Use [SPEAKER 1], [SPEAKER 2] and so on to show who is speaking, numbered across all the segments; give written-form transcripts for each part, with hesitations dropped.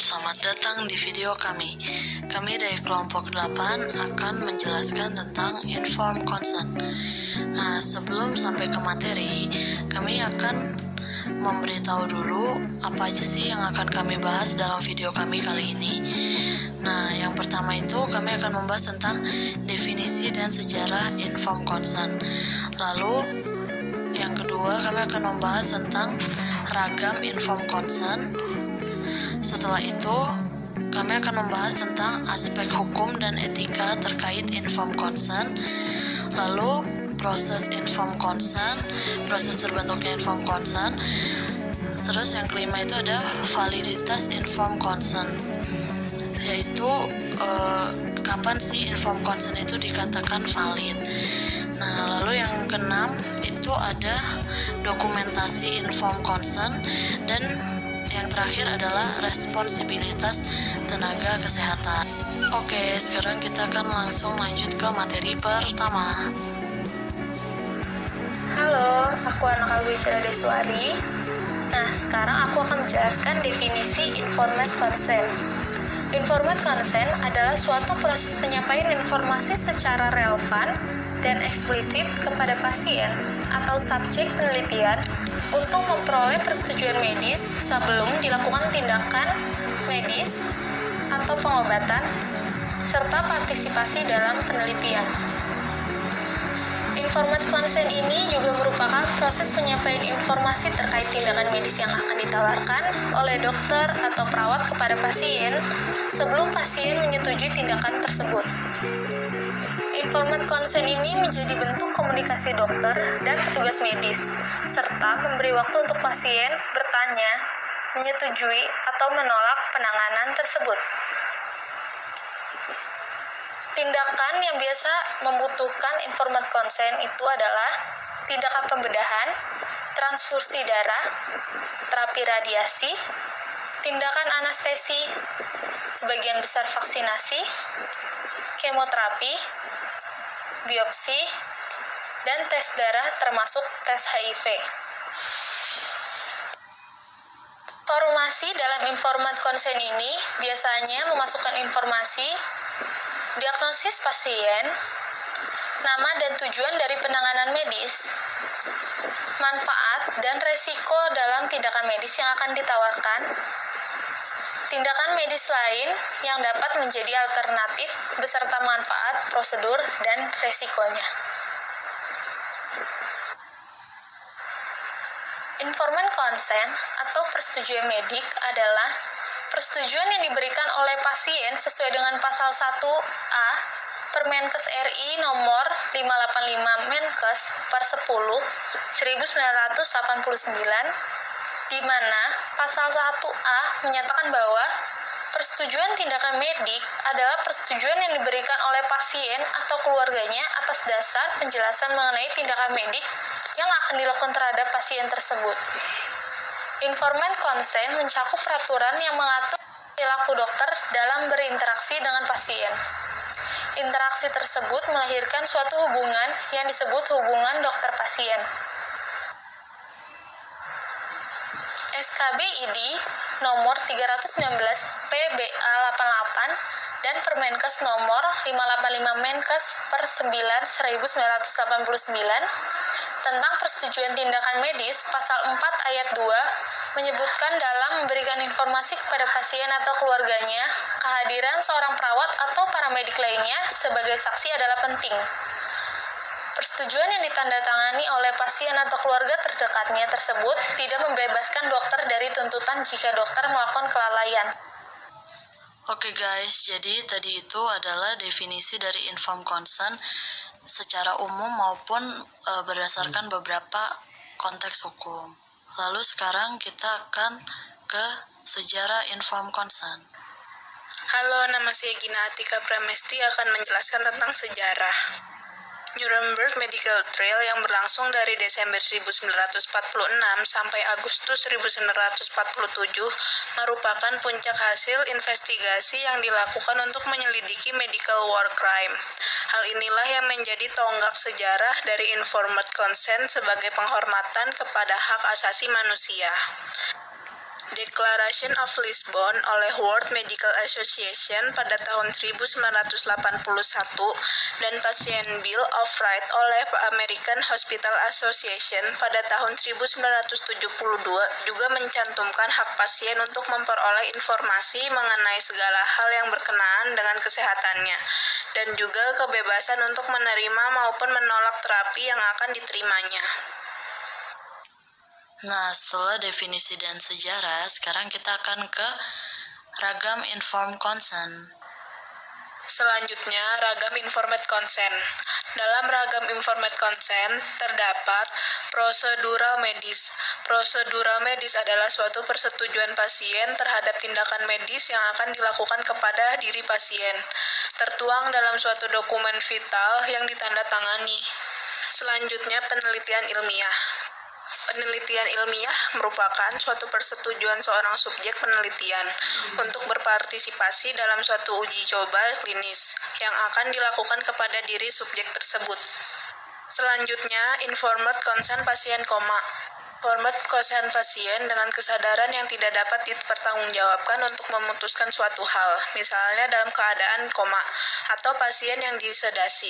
[SPEAKER 1] selamat datang di video kami. Kami dari kelompok 8 akan menjelaskan tentang informed consent. Nah, sebelum sampai ke materi, kami akan memberitahu dulu apa aja sih yang akan kami bahas dalam video kami kali ini. Nah, yang pertama itu kami akan membahas tentang definisi dan sejarah informed consent. Lalu, yang kedua kami akan membahas tentang ragam informed consent. Setelah itu, kami akan membahas tentang aspek hukum dan etika terkait informed consent. Lalu, proses informed consent, proses terbentuknya informed consent. Terus yang kelima itu ada validitas informed consent, yaitu kapan sih informed consent itu dikatakan valid. Nah, lalu yang keenam itu ada dokumentasi informed consent, dan yang terakhir adalah responsibilitas tenaga kesehatan. Oke, sekarang kita akan langsung lanjut ke materi pertama.
[SPEAKER 2] Halo, aku anak Agwisra Deswari. Nah, sekarang aku akan menjelaskan definisi informed consent. Informed consent adalah suatu proses penyampaian informasi secara relevan dan eksplisit kepada pasien atau subjek penelitian untuk memperoleh persetujuan medis sebelum dilakukan tindakan medis atau pengobatan, serta partisipasi dalam penelitian. Informed consent ini juga merupakan proses penyampaian informasi terkait tindakan medis yang akan ditawarkan oleh dokter atau perawat kepada pasien sebelum pasien menyetujui tindakan tersebut. Informed consent ini menjadi bentuk komunikasi dokter dan petugas medis, serta memberi waktu untuk pasien bertanya, menyetujui, atau menolak penanganan tersebut. Tindakan yang biasa membutuhkan informed consent itu adalah tindakan pembedahan, transfusi darah, terapi radiasi, tindakan anestesi, sebagian besar vaksinasi, kemoterapi, biopsi, dan tes darah termasuk tes HIV. Formasi dalam informed consent ini biasanya memasukkan informasi diagnosis pasien, nama dan tujuan dari penanganan medis, manfaat dan resiko dalam tindakan medis yang akan ditawarkan, tindakan medis lain yang dapat menjadi alternatif beserta manfaat, prosedur, dan resikonya. Informed consent atau persetujuan medik adalah persetujuan yang diberikan oleh pasien sesuai dengan pasal 1A Permenkes RI nomor 585 Menkes per 10 1989, di mana pasal 1A menyatakan bahwa persetujuan tindakan medik adalah persetujuan yang diberikan oleh pasien atau keluarganya atas dasar penjelasan mengenai tindakan medik yang akan dilakukan terhadap pasien tersebut. Informed consent mencakup peraturan yang mengatur perilaku dokter dalam berinteraksi dengan pasien. Interaksi tersebut melahirkan suatu hubungan yang disebut hubungan dokter-pasien. SKB ID nomor 319 PBA 88 dan Permenkes nomor 585 Menkes per 9 1989 tentang persetujuan tindakan medis pasal 4 ayat 2 menyebutkan dalam memberikan informasi kepada pasien atau keluarganya, kehadiran seorang perawat atau paramedik lainnya sebagai saksi adalah penting. Persetujuan yang ditandatangani oleh pasien atau keluarga terdekatnya tersebut tidak membebaskan dokter dari tuntutan jika dokter melakukan kelalaian.
[SPEAKER 1] Oke guys, jadi tadi itu adalah definisi dari informed consent secara umum maupun berdasarkan beberapa konteks hukum. Lalu sekarang kita akan ke sejarah informed consent.
[SPEAKER 3] Halo, nama saya Gina Atika Pramesti akan menjelaskan tentang sejarah. Nuremberg Medical Trial yang berlangsung dari Desember 1946 sampai Agustus 1947 merupakan puncak hasil investigasi yang dilakukan untuk menyelidiki medical war crime. Hal inilah yang menjadi tonggak sejarah dari informed consent sebagai penghormatan kepada hak asasi manusia. Declaration of Lisbon oleh World Medical Association pada tahun 1981 dan Patient Bill of Rights oleh American Hospital Association pada tahun 1972 juga mencantumkan hak pasien untuk memperoleh informasi mengenai segala hal yang berkenaan dengan kesehatannya dan juga kebebasan untuk menerima maupun menolak terapi yang akan diterimanya.
[SPEAKER 1] Nah, setelah definisi dan sejarah, sekarang kita akan ke ragam informed consent.
[SPEAKER 3] Selanjutnya, ragam informed consent. Dalam ragam informed consent terdapat prosedural medis. Prosedural medis adalah suatu persetujuan pasien terhadap tindakan medis yang akan dilakukan kepada diri pasien, tertuang dalam suatu dokumen vital yang ditandatangani. Selanjutnya, penelitian ilmiah. Penelitian ilmiah merupakan suatu persetujuan seorang subjek penelitian untuk berpartisipasi dalam suatu uji coba klinis yang akan dilakukan kepada diri subjek tersebut. Selanjutnya, informed consent pasien koma. Informed consent pasien dengan kesadaran yang tidak dapat dipertanggungjawabkan untuk memutuskan suatu hal, misalnya dalam keadaan koma, atau pasien yang disedasi.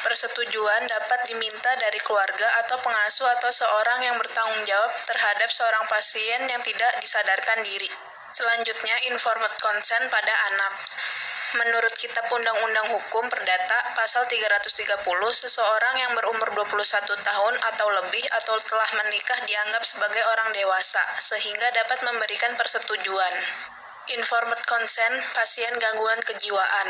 [SPEAKER 3] Persetujuan dapat diminta dari keluarga atau pengasuh atau seorang yang bertanggung jawab terhadap seorang pasien yang tidak disadarkan diri. Selanjutnya, informed consent pada anak. Menurut Kitab Undang-Undang Hukum Perdata, Pasal 330, seseorang yang berumur 21 tahun atau lebih atau telah menikah dianggap sebagai orang dewasa, sehingga dapat memberikan persetujuan. Informed consent pasien gangguan kejiwaan.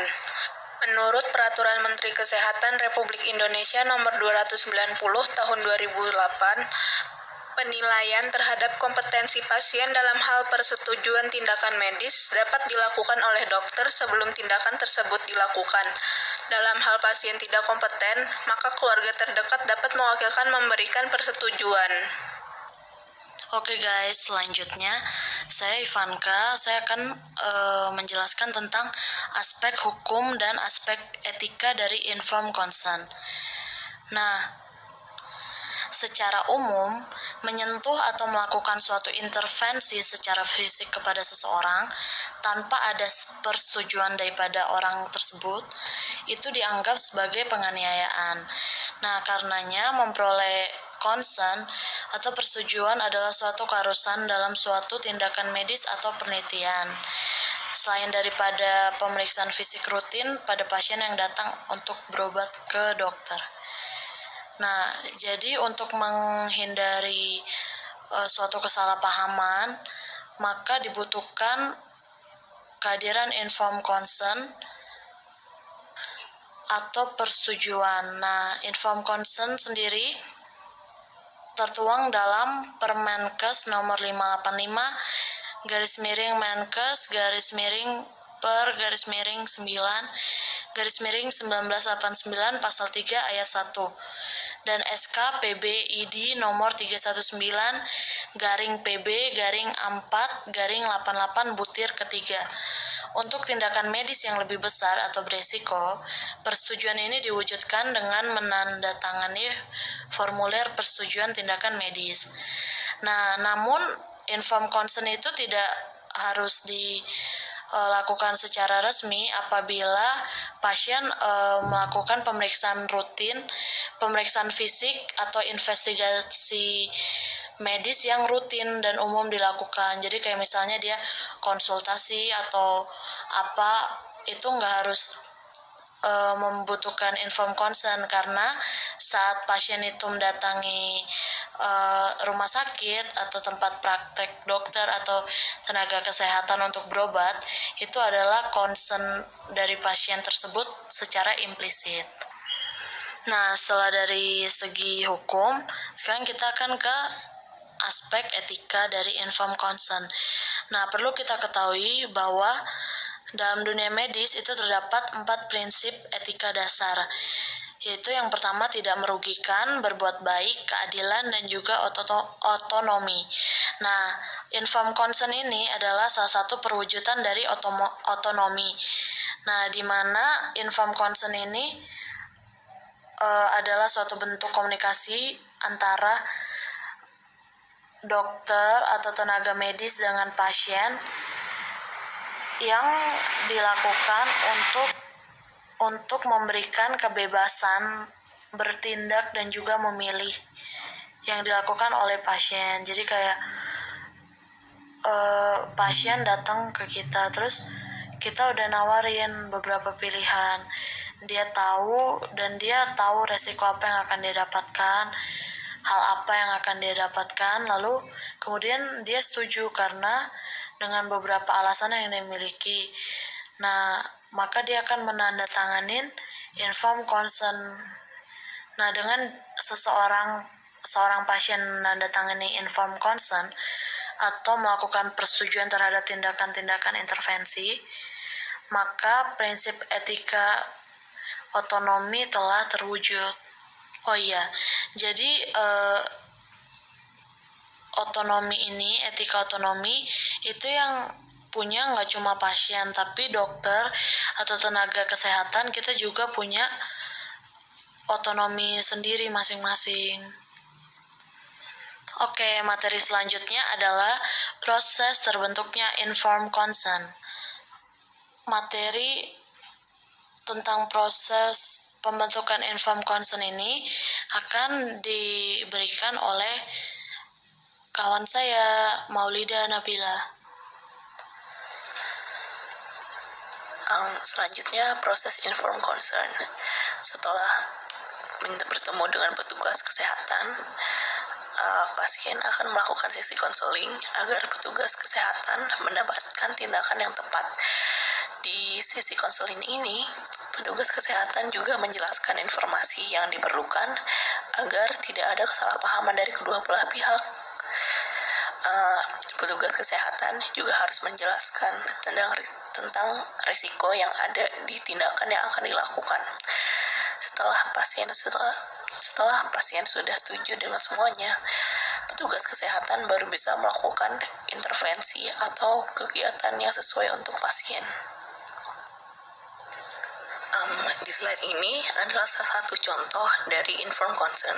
[SPEAKER 3] Menurut Peraturan Menteri Kesehatan Republik Indonesia Nomor 290 Tahun 2008, penilaian terhadap kompetensi pasien dalam hal persetujuan tindakan medis dapat dilakukan oleh dokter sebelum tindakan tersebut dilakukan. Dalam hal pasien tidak kompeten, maka keluarga terdekat dapat mewakilkan memberikan persetujuan.
[SPEAKER 1] Oke guys, selanjutnya saya Ivanka, saya akan menjelaskan tentang aspek hukum dan aspek etika dari informed consent. Nah, secara umum, menyentuh atau melakukan suatu intervensi secara fisik kepada seseorang tanpa ada persetujuan daripada orang tersebut, itu dianggap sebagai penganiayaan. Nah, karenanya memperoleh consent atau persetujuan adalah suatu keharusan dalam suatu tindakan medis atau penelitian. Selain daripada pemeriksaan fisik rutin pada pasien yang datang untuk berobat ke dokter. Nah, jadi untuk menghindari suatu kesalahpahaman, maka dibutuhkan kehadiran informed consent atau persetujuan. Nah, informed consent sendiri tertuang dalam Permenkes nomor 585 /9/1989 pasal 3 ayat 1 dan SK PBID nomor 319/PB/4/88 butir ketiga. Untuk tindakan medis yang lebih besar atau beresiko, persetujuan ini diwujudkan dengan menandatangani formulir persetujuan tindakan medis. Nah, namun informed consent itu tidak harus dilakukan secara resmi apabila pasien melakukan pemeriksaan rutin, pemeriksaan fisik atau investigasi medis yang rutin dan umum dilakukan. Jadi kayak misalnya dia konsultasi atau apa, itu nggak harus membutuhkan informed consent, karena saat pasien itu mendatangi rumah sakit atau tempat praktek dokter atau tenaga kesehatan untuk berobat, itu adalah concern dari pasien tersebut secara implisit. Nah, setelah dari segi hukum, sekarang kita akan ke aspek etika dari informed consent. Nah, perlu kita ketahui bahwa dalam dunia medis itu terdapat 4 prinsip etika dasar, yaitu yang pertama tidak merugikan, berbuat baik, keadilan, dan juga otonomi. Nah, informed consent ini adalah salah satu perwujudan dari otonomi. Nah, di mana informed consent ini adalah suatu bentuk komunikasi antara dokter atau tenaga medis dengan pasien yang dilakukan untuk memberikan kebebasan bertindak dan juga memilih yang dilakukan oleh pasien. Jadi kayak pasien datang ke kita, terus kita udah nawarin beberapa pilihan. Dia tahu resiko apa yang akan dia dapatkan, hal apa yang akan dia dapatkan, lalu kemudian dia setuju karena dengan beberapa alasan yang dia miliki. Nah, maka dia akan menandatanganin informed consent. Nah, dengan seorang pasien menandatangani informed consent atau melakukan persetujuan terhadap tindakan-tindakan intervensi, maka prinsip etika otonomi telah terwujud. Oh iya, jadi etika otonomi itu yang punya nggak cuma pasien, tapi dokter atau tenaga kesehatan, kita juga punya otonomi sendiri masing-masing. Oke, materi selanjutnya adalah proses terbentuknya informed consent. Materi tentang proses pembentukan informed consent ini akan diberikan oleh kawan saya, Maulida Nabila.
[SPEAKER 4] Selanjutnya, proses informed consent. Setelah bertemu dengan petugas kesehatan, pasien akan melakukan sesi konseling agar petugas kesehatan mendapatkan tindakan yang tepat. Di sesi konseling ini, petugas kesehatan juga menjelaskan informasi yang diperlukan agar tidak ada kesalahpahaman dari kedua belah pihak. Petugas kesehatan juga harus menjelaskan tentang risiko yang ada di tindakan yang akan dilakukan. Setelah pasien sudah setuju dengan semuanya, petugas kesehatan baru bisa melakukan intervensi atau kegiatan yang sesuai untuk pasien. Di slide ini adalah salah satu contoh dari informed consent.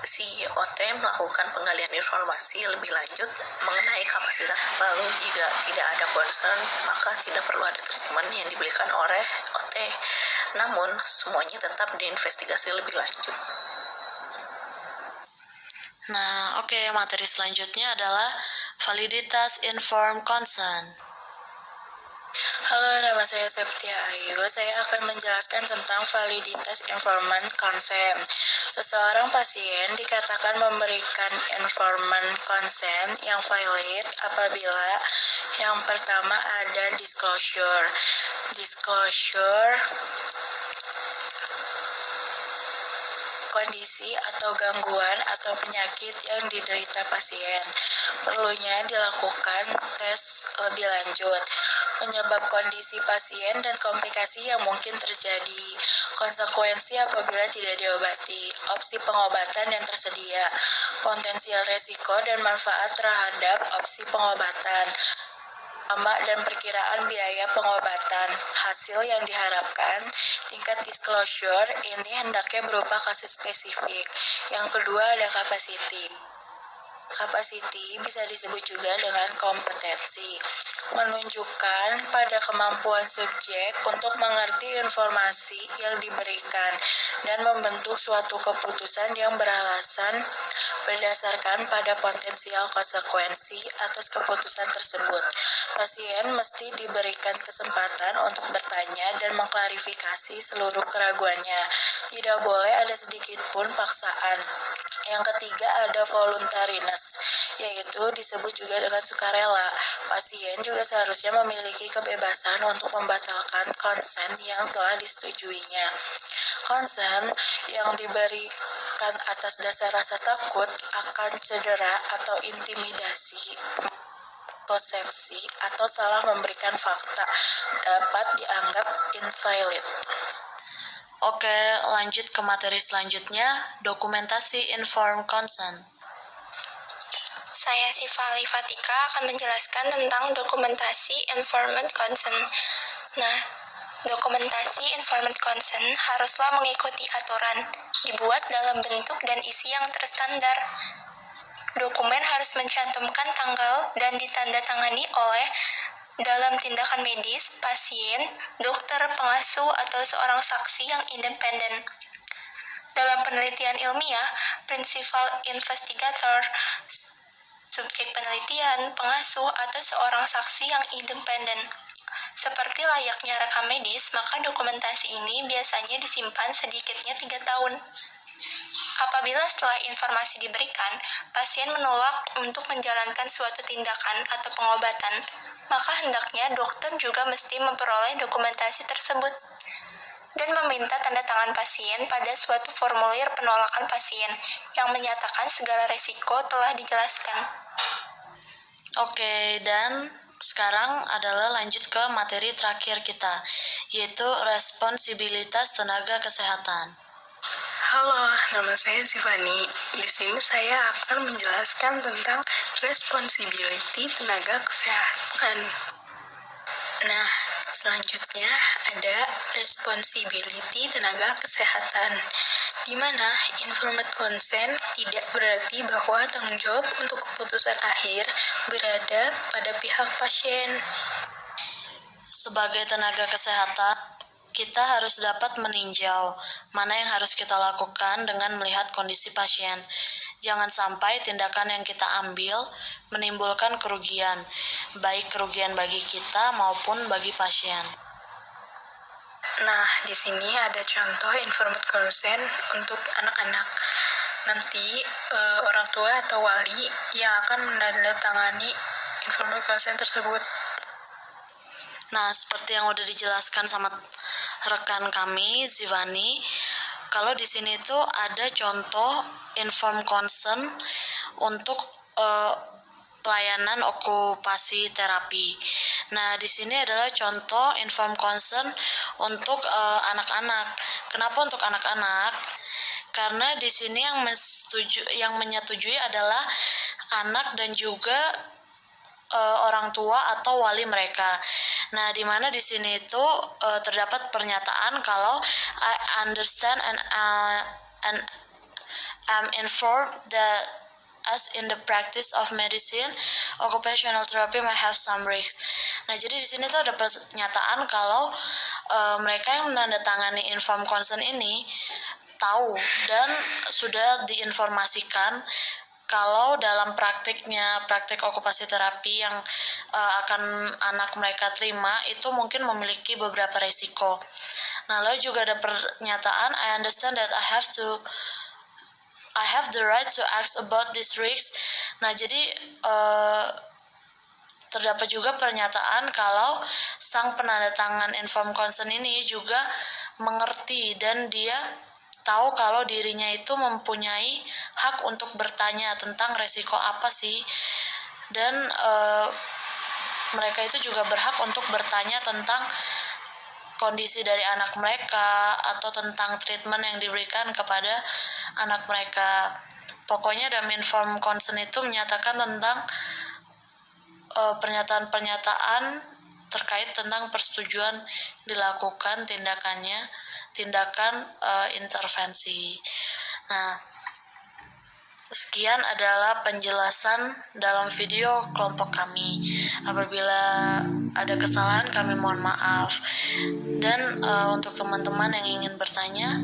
[SPEAKER 4] Si OT melakukan penggalian informasi lebih lanjut mengenai kapasitas, lalu jika tidak ada concern, maka tidak perlu ada treatment yang diberikan oleh OT. Namun, semuanya tetap diinvestigasi lebih lanjut.
[SPEAKER 1] Nah, oke, materi selanjutnya adalah validitas informed consent.
[SPEAKER 5] Halo, nama saya Septia Ayu. Saya akan menjelaskan tentang validitas informed consent. Seseorang pasien dikatakan memberikan informed consent yang valid apabila yang pertama ada disclosure. Kondisi atau gangguan atau penyakit yang diderita pasien. Perlunya dilakukan tes lebih lanjut. Penyebab kondisi pasien dan komplikasi yang mungkin terjadi. Konsekuensi apabila tidak diobati. Opsi pengobatan yang tersedia. Potensial resiko dan manfaat terhadap opsi pengobatan. Dan perkiraan biaya pengobatan. Hasil yang diharapkan, tingkat disclosure ini hendaknya berupa kasus spesifik. Yang kedua ada capacity. Capacity bisa disebut juga dengan kompetensi, menunjukkan pada kemampuan subjek untuk mengerti informasi yang diberikan dan membentuk suatu keputusan yang beralasan berdasarkan pada potensial konsekuensi atas keputusan tersebut. Pasien mesti diberikan kesempatan untuk bertanya dan mengklarifikasi seluruh keraguannya. Tidak boleh ada sedikit pun paksaan. Yang ketiga ada voluntariness, yaitu disebut juga dengan sukarela. Pasien juga seharusnya memiliki kebebasan untuk membatalkan konsen yang telah disetujuinya. Konsen yang diberikan atas dasar rasa takut akan cedera atau intimidasi, persepsi, atau salah memberikan fakta dapat dianggap invalid.
[SPEAKER 1] Oke, lanjut ke materi selanjutnya, dokumentasi informed consent.
[SPEAKER 6] Saya Sifali Fatika akan menjelaskan tentang dokumentasi informed consent. Nah, dokumentasi informed consent haruslah mengikuti aturan, dibuat dalam bentuk dan isi yang terstandar. Dokumen harus mencantumkan tanggal dan ditandatangani oleh dalam tindakan medis, pasien, dokter, pengasuh, atau seorang saksi yang independen. Dalam penelitian ilmiah, principal investigator, subjek penelitian, pengasuh, atau seorang saksi yang independen. Seperti layaknya rekam medis, maka dokumentasi ini biasanya disimpan sedikitnya 3 tahun. Apabila setelah informasi diberikan, pasien menolak untuk menjalankan suatu tindakan atau pengobatan, maka hendaknya dokter juga mesti memperoleh dokumentasi tersebut dan meminta tanda tangan pasien pada suatu formulir penolakan pasien yang menyatakan segala resiko telah dijelaskan.
[SPEAKER 1] Oke, dan sekarang adalah lanjut ke materi terakhir kita, yaitu responsibilitas tenaga kesehatan.
[SPEAKER 3] Halo, nama saya Zivani. Di sini saya akan menjelaskan tentang responsibility tenaga kesehatan. Nah, selanjutnya ada responsibility tenaga kesehatan, di mana informed consent tidak berarti bahwa tanggung jawab untuk keputusan akhir berada pada pihak pasien.
[SPEAKER 1] Sebagai tenaga kesehatan, kita harus dapat meninjau mana yang harus kita lakukan dengan melihat kondisi pasien. Jangan sampai tindakan yang kita ambil menimbulkan kerugian, baik kerugian bagi kita maupun bagi pasien.
[SPEAKER 3] Nah, di sini ada contoh informed consent untuk anak-anak. Nanti orang tua atau wali yang akan menandatangani informed consent tersebut.
[SPEAKER 1] Nah, seperti yang udah dijelaskan sama rekan kami, Zivani, kalau di sini tuh ada contoh informed consent untuk pelayanan okupasi terapi. Nah, di sini adalah contoh informed consent untuk anak-anak. Kenapa untuk anak-anak? Karena di sini yang menyetujui adalah anak dan juga orang tua atau wali mereka. Nah, di mana di sini itu terdapat pernyataan kalau I understand and am informed that as in the practice of medicine, occupational therapy may have some risks. Nah, jadi di sini tuh ada pernyataan kalau mereka yang menandatangani informed consent ini tahu dan sudah diinformasikan kalau dalam praktik okupasi terapi yang akan anak mereka terima itu mungkin memiliki beberapa resiko. Nah, lalu juga ada pernyataan I understand that I have the right to ask about this risk. Nah, jadi terdapat juga pernyataan kalau sang penandatangan informed consent ini juga mengerti dan dia tahu kalau dirinya itu mempunyai hak untuk bertanya tentang resiko apa sih, dan mereka itu juga berhak untuk bertanya tentang kondisi dari anak mereka atau tentang treatment yang diberikan kepada anak mereka. Pokoknya dalam informed consent itu menyatakan tentang pernyataan-pernyataan terkait tentang persetujuan dilakukan tindakan intervensi. Nah, sekian adalah penjelasan dalam video kelompok kami. Apabila ada kesalahan, kami mohon maaf. Dan untuk teman-teman yang ingin bertanya,